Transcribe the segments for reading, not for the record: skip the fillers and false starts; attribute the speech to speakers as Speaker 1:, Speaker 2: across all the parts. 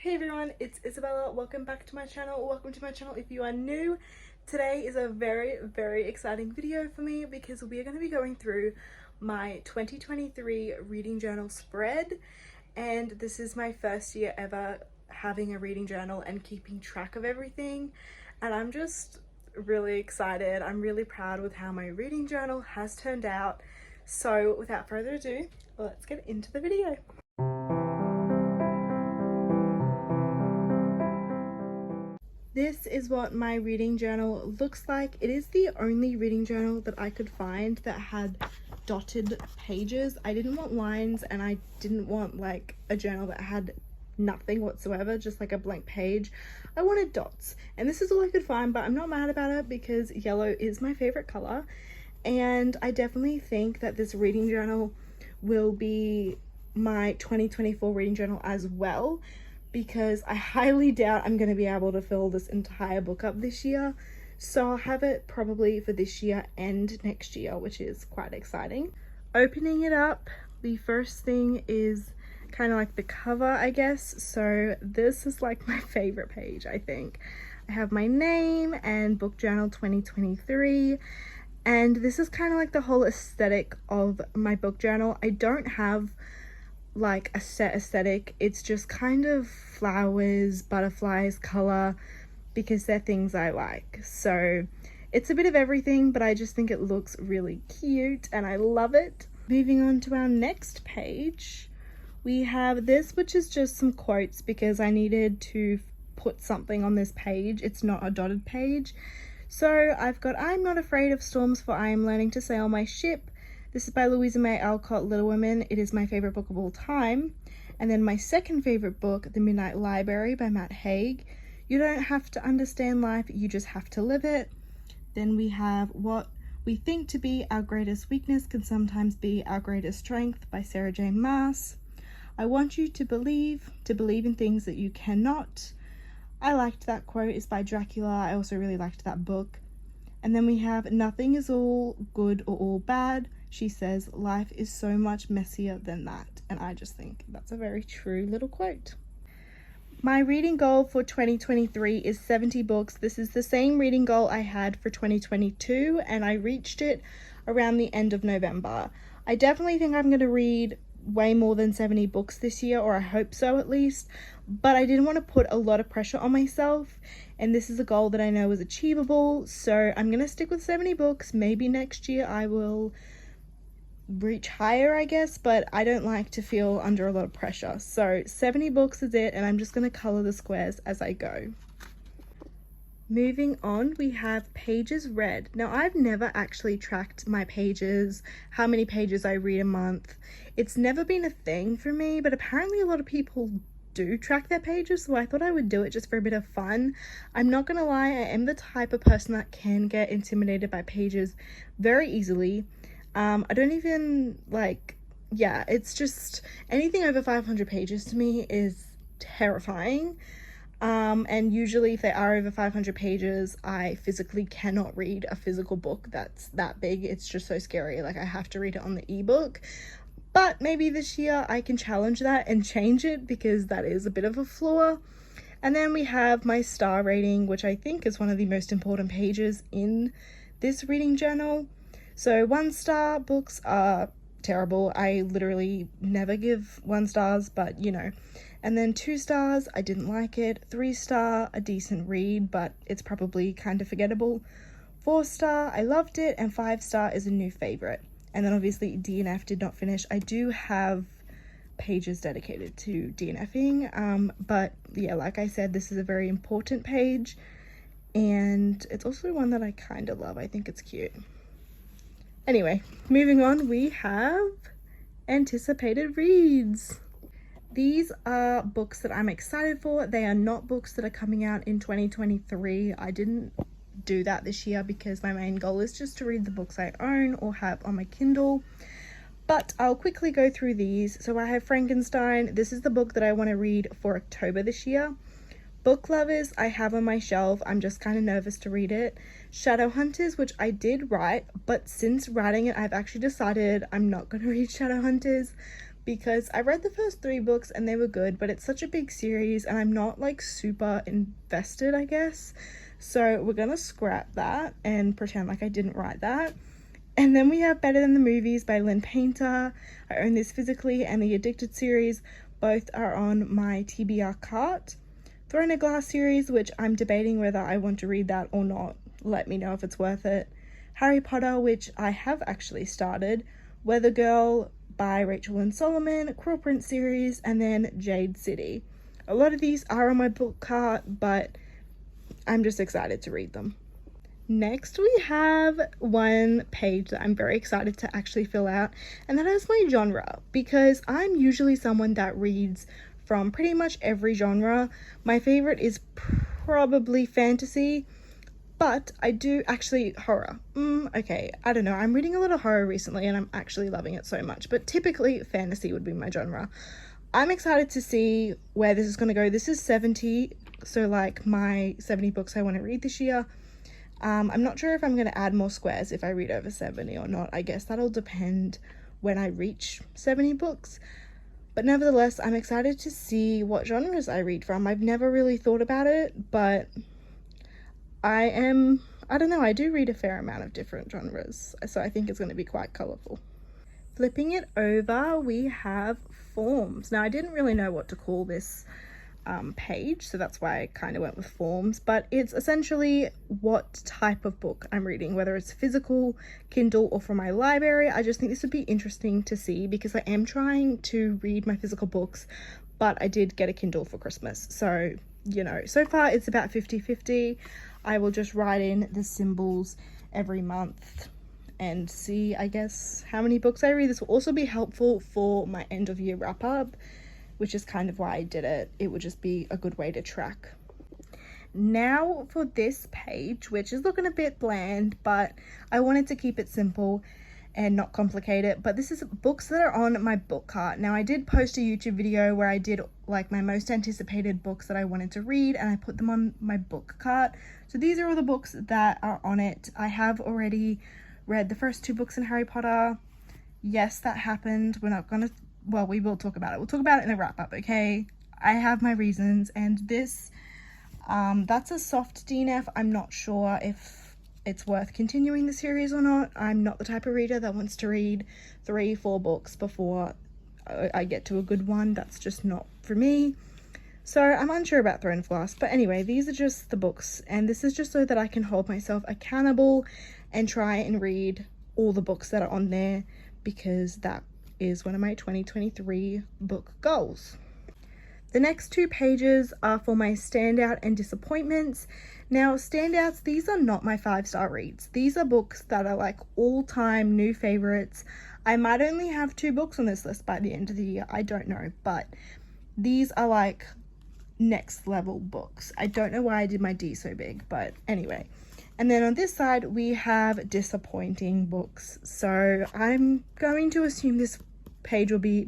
Speaker 1: Hey everyone, it's Isabella. Welcome back to my channel. Welcome to my channel if you are new. Today is a very exciting video for me because we are going to be going through my 2023 reading journal spread, and this is my first year ever having a reading journal and keeping track of everything, and I'm just really excited. I'm really proud with how my reading journal has turned out. So without further ado, let's get into the video. This is what my reading journal looks like. It is the only reading journal that I could find that had dotted pages. I didn't want lines, and I didn't want like a journal that had nothing whatsoever, just like a blank page. I wanted dots, and this is all I could find, but I'm not mad about it because yellow is my favorite color, and I definitely think that this reading journal will be my 2024 reading journal as well, because I highly doubt I'm going to be able to fill this entire book up this year. So I'll have it probably for this year and next year, which is quite exciting. Opening it up, the first thing is kind of like the cover, I guess. So this is like my favorite page, I think. I have my name and book journal 2023. And this is kind of like the whole aesthetic of my book journal. I don't have like a set aesthetic, it's just kind of flowers, butterflies, color, because they're things I like. So it's a bit of everything, but I just think it looks really cute and I love it. Moving on to our next page, we have this, which is just some quotes because I needed to put something on this page. It's not a dotted page. So I've got, I'm not afraid of storms, for I am learning to sail my ship. This is by Louisa May Alcott, Little Women. It is my favorite book of all time. And then my second favorite book, The Midnight Library by Matt Haig. You don't have to understand life, you just have to live it. Then we have What We Think to Be Our Greatest Weakness Can Sometimes Be Our Greatest Strength by Sarah J. Maas. I Want You to Believe in Things That You Cannot. I liked that quote. It's by Dracula. I also really liked that book. And then we have Nothing is All Good or All Bad. She says, life is so much messier than that. And I just think that's a very true little quote. My reading goal for 2023 is 70 books. This is the same reading goal I had for 2022, and I reached it around the end of November. I definitely think I'm going to read way more than 70 books this year, or I hope so at least, but I didn't want to put a lot of pressure on myself, and this is a goal that I know is achievable, so I'm going to stick with 70 books. Maybe next year I will reach higher, I guess, but I don't like to feel under a lot of pressure. So 70 books is it, and I'm just going to color the squares as I go. Moving on, we have pages read. Now, I've never actually tracked my pages, how many pages I read a month. It's never been a thing for me, but apparently a lot of people do track their pages, so I thought I would do it just for a bit of fun. I'm not gonna lie, I am the type of person that can get intimidated by pages very easily. I don't even it's just anything over 500 pages to me is terrifying. And usually if they are over 500 pages, I physically cannot read a physical book that's that big. It's just so scary. Like, I have to read it on the ebook. But maybe this year I can challenge that and change it, because that is a bit of a flaw. And then we have my star rating, which I think is one of the most important pages in this reading journal. So 1-star books are terrible. I literally never give 1 stars, but you know. And then 2 stars, I didn't like it. 3-star, a decent read, but it's probably kind of forgettable. 4-star, I loved it. And 5-star is a new favorite. And then obviously DNF did not finish. I do have pages dedicated to DNFing, but yeah, like I said, this is a very important page, and it's also one that I kind of love. I think it's cute. Anyway, moving on, we have anticipated reads. These are books that I'm excited for. They are not books that are coming out in 2023. I didn't do that this year because my main goal is just to read the books I own or have on my Kindle. But I'll quickly go through these. So I have Frankenstein. This is the book that I want to read for October this year. Book Lovers, I have on my shelf. I'm just kind of nervous to read it. Shadowhunters, which I did write, but since writing it, I've actually decided I'm not going to read Shadowhunters because I read the first 3 books and they were good, but it's such a big series and I'm not like super invested, I guess. So we're gonna scrap that and pretend like I didn't write that. And then we have Better Than the Movies by Lynn Painter. I own this physically, and the Addicted series. Both are on my TBR cart. Throne of Glass series, which I'm debating whether I want to read that or not. Let me know if it's worth it. Harry Potter, which I have actually started. Weather Girl by Rachel Lynn Solomon. Cruel Prince series, and then Jade City. A lot of these are on my book cart, but I'm just excited to read them. Next, we have one page that I'm very excited to actually fill out, and that is my genre, because I'm usually someone that reads from pretty much every genre. My favorite is probably fantasy, but I do actually horror. Okay, I don't know. I'm reading a lot of horror recently and I'm actually loving it so much, but typically fantasy would be my genre. I'm excited to see where this is going to go. This is 70, so like my 70 books I want to read this year. I'm not sure if I'm going to add more squares if I read over 70 or not. I guess that'll depend when I reach 70 books. But nevertheless, I'm excited to see what genres I read from. I've never really thought about it, but I don't know, I do read a fair amount of different genres, so I think it's going to be quite colourful. Flipping it over, we have forms. Now, I didn't really know what to call this page, so that's why I kind of went with forms, but it's essentially what type of book I'm reading, whether it's physical, Kindle, or from my library. I just think this would be interesting to see because I am trying to read my physical books, but I did get a Kindle for Christmas, so you know, so far it's about 50-50. I will just write in the symbols every month and see, I guess, how many books I read. This will also be helpful for my end of year wrap up, which is kind of why I did it. It would just be a good way to track. Now for this page, which is looking a bit bland, but I wanted to keep it simple and not complicate it. But this is books that are on my book cart. Now, I did post a YouTube video where I did like my most anticipated books that I wanted to read, and I put them on my book cart. So these are all the books that are on it. I have already read the first 2 books in Harry Potter. Yes, that happened. We're not gonna, well, we will talk about it. We'll talk about it in a wrap up, okay? I have my reasons, and this, that's a soft DNF. I'm not sure if it's worth continuing the series or not. I'm not the type of reader that wants to read 3-4 books before I get to a good one. That's just not for me. So I'm unsure about Throne of Glass, but anyway, these are just the books, and this is just so that I can hold myself accountable and try and read all the books that are on there, because that is one of my 2023 book goals. The next 2 pages are for my standout and disappointments. Now, standouts, these are not my 5-star reads. These are books that are like all-time new favorites. I might only have 2 books on this list by the end of the year, I don't know, but these are like next level books. I don't know why I did my D so big, but anyway. And then on this side, we have disappointing books. So I'm going to assume this page will be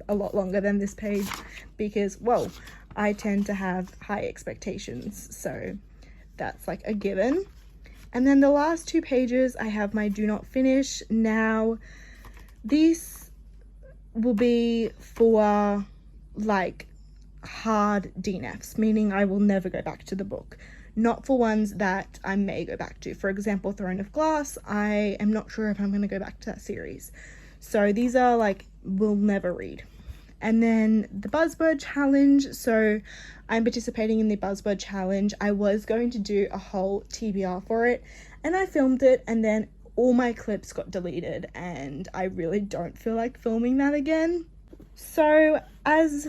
Speaker 1: a lot longer than this page because, well, I tend to have high expectations. So that's like a given. And then the last 2 pages, I have my do not finish. Now, these will be for like hard DNFs, meaning I will never go back to the book. Not for ones that I may go back to. For example, Throne of Glass, I am not sure if I'm going to go back to that series. So these are like, will never read. And then the Buzzword Challenge. So I'm participating in the Buzzword Challenge. I was going to do a whole TBR for it, and I filmed it, and then all my clips got deleted, and I really don't feel like filming that again. So as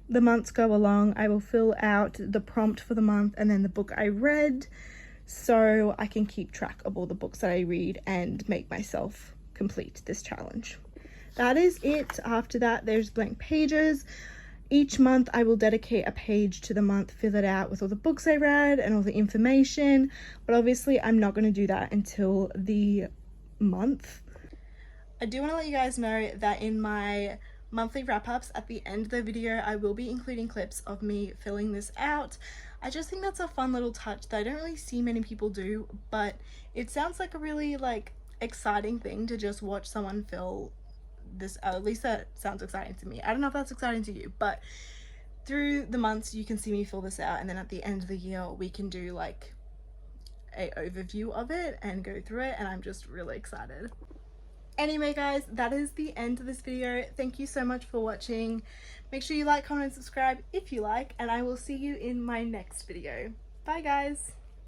Speaker 1: the months go along, I will fill out the prompt for the month and then the book I read, so I can keep track of all the books that I read and make myself complete this challenge. That is it. After that, there's blank pages. Each month I will dedicate a page to the month, fill it out with all the books I read and all the information, but obviously I'm not going to do that until the month. I do want to let you guys know that in my monthly wrap-ups at the end of the video, I will be including clips of me filling this out. I just think that's a fun little touch that I don't really see many people do, but it sounds like a really like exciting thing to just watch someone fill this, at least that sounds exciting to me. I don't know if that's exciting to you, but through the months you can see me fill this out, and then at the end of the year we can do like a overview of it and go through it, and I'm just really excited. Anyway guys, that is the end of this video. Thank you so much for watching. Make sure you like, comment, and subscribe if you like, and I will see you in my next video. Bye guys.